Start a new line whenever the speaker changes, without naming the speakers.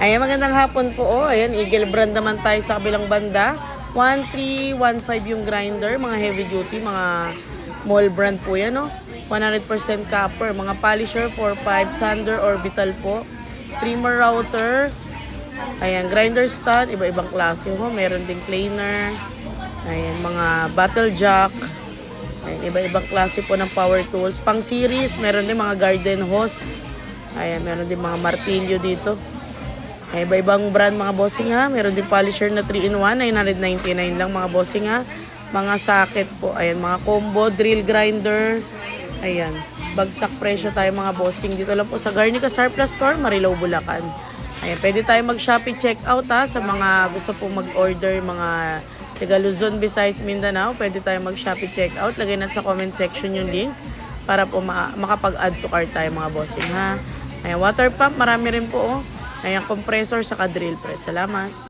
Ayan, magandang hapon po. Oh. Ayan, Eagle brand naman tayo sa kabilang banda. 1315 yung grinder, mga heavy duty, mga mall brand po yan, no? 100% copper, mga polisher 45, sander orbital po. Trimmer router. Ayan, grinder stud, iba-ibang klase ho. Meron ding planer. Ayan, mga battle jack. Ayan, iba-ibang klase po ng power tools. Pang series, meron din mga garden hose. Ayan, meron din mga martilyo dito. Ayan, iba-ibang brand mga bossing ha. Meron din polisher na 3-in-1, 999 lang mga bossing ha. Mga socket po. Ayan, mga combo, drill grinder. Ayan, bagsak presyo tayo mga bossing. Dito lang po sa Garnica Surplus Store, Marilao, Bulacan. Ayan, pwede tayo mag-Shopee checkout ha. Sa mga gusto po mag-order, mga taga Luzon, Visayas, Mindanao, pwede tayo mag-Shopee checkout. Lagay natin sa comment section yung link para po makapag-add to cart tayo mga bossing ha. Ayan, water pump, marami rin po oh. Ayan, compressor sa drill press. Salamat.